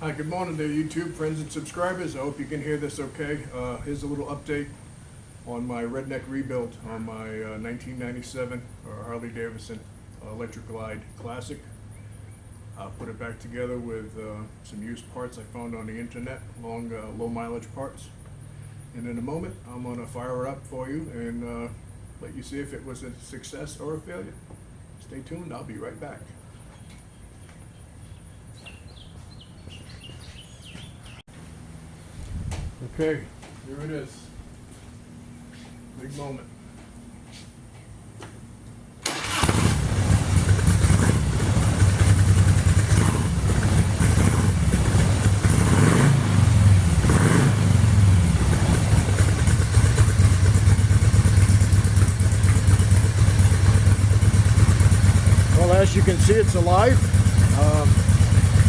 Hi, good morning there, YouTube friends and subscribers. I hope you can hear this okay. Here's a little update on my Redneck rebuild on my 1997 Harley Davidson Electric Glide Classic. I'll put it back together with some used parts I found on the internet, low mileage parts. And in a moment, I'm going to fire it up for you and let you see if it was a success or a failure. Stay tuned, I'll be right back. Okay, here it is. Big moment. Well, as you can see, it's alive.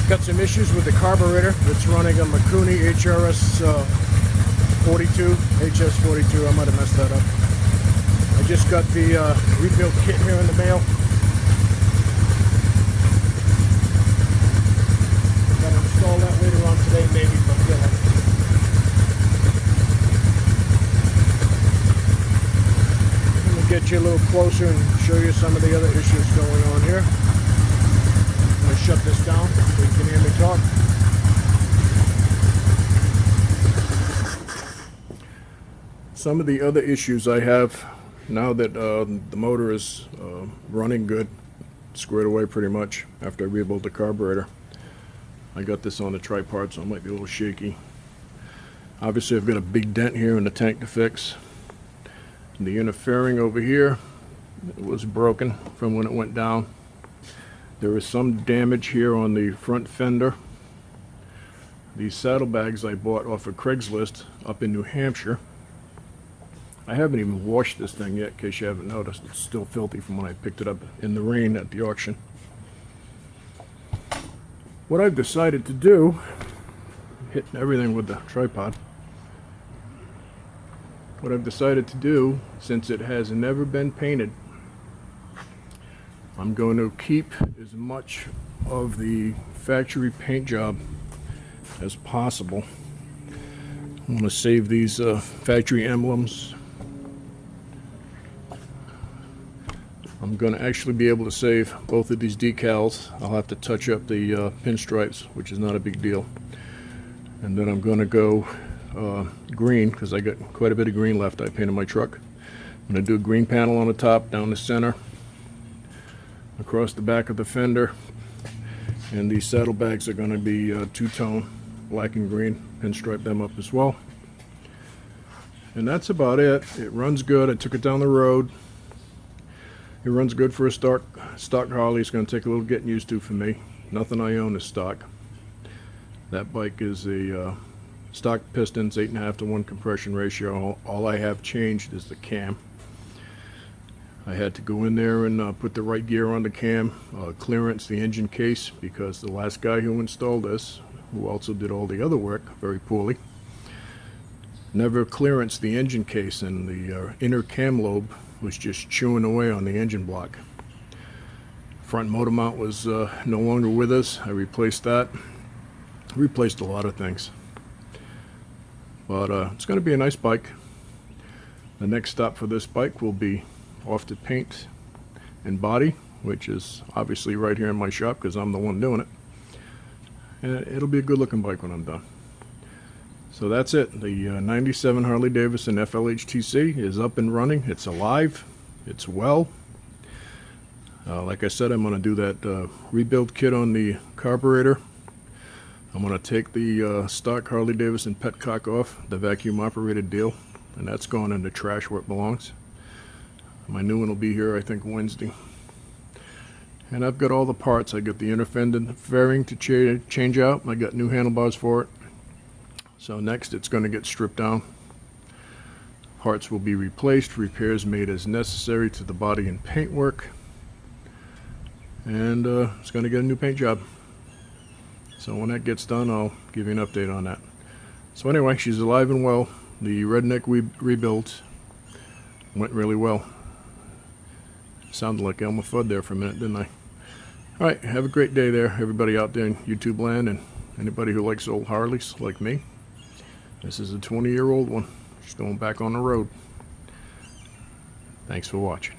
Got some issues with the carburetor. It's running a Mikuni HRS 42, HS42. I might have messed that up. I just got the rebuild kit here in the mail. Gotta install that later on today, maybe, but let me get you a little closer and show you some of the other issues going on here. I'm going to shut this down so you can hear me talk. Some of the other issues I have now that the motor is running good, squared away pretty much after I rebuilt the carburetor. I got this on the tripod, so it might be a little shaky. Obviously I've got a big dent here in the tank to fix. The interfering over here, it was broken from when it went down. There is some damage here on the front fender. These saddlebags I bought off of Craigslist up in New Hampshire. I haven't even washed this thing yet, in case you haven't noticed. It's still filthy from when I picked it up in the rain at the auction. What I've decided to do, hitting everything with the tripod, what I've decided to do, since it has never been painted, I'm going to keep as much of the factory paint job as possible. I'm going to save these factory emblems. I'm going to actually be able to save both of these decals. I'll have to touch up the pinstripes, which is not a big deal. And then I'm going to go green, because I got quite a bit of green left. I painted my truck. I'm going to do a green panel on the top, down the center, across the back of the fender, and these saddlebags are going to be two-tone, black and green. Pinstripe them up as well. And that's about it. It runs good. I took it down the road. It runs good for a stock Harley. It's going to take a little getting used to for me. Nothing I own is stock. That bike is a stock pistons, 8.5 to 1 compression ratio. All I have changed is the cam. I had to go in there and put the right gear on the cam, clearance the engine case, because the last guy who installed this, who also did all the other work very poorly, never clearanced the engine case, and the inner cam lobe was just chewing away on the engine block. Front motor mount was no longer with us. I replaced that. I replaced a lot of things. But it's going to be a nice bike. The next stop for this bike will be off to paint and body, which is obviously right here in my shop because I'm the one doing it. And it'll be a good looking bike when I'm done. So that's it. The 97 Harley Davidson FLHTC is up and running. It's alive. It's well. Like I said, I'm going to do that rebuild kit on the carburetor. I'm going to take the stock Harley Davidson petcock off, the vacuum operated deal, and that's going in the trash where it belongs. My new one will be here, I think, Wednesday. And I've got all the parts. I got the inner fender fairing to change out. I got new handlebars for it. So next it's going to get stripped down. Parts will be replaced, repairs made as necessary to the body and paint work. And it's going to get a new paint job. So when that gets done, I'll give you an update on that. So anyway, she's alive and well. The Redneck rebuild went really well. Sounded like Elmer Fudd there for a minute, didn't I? Alright, have a great day there, everybody out there in YouTube land, and Anybody who likes old Harleys like me, this is a 20-year-old one. Just going back on the road. Thanks for watching.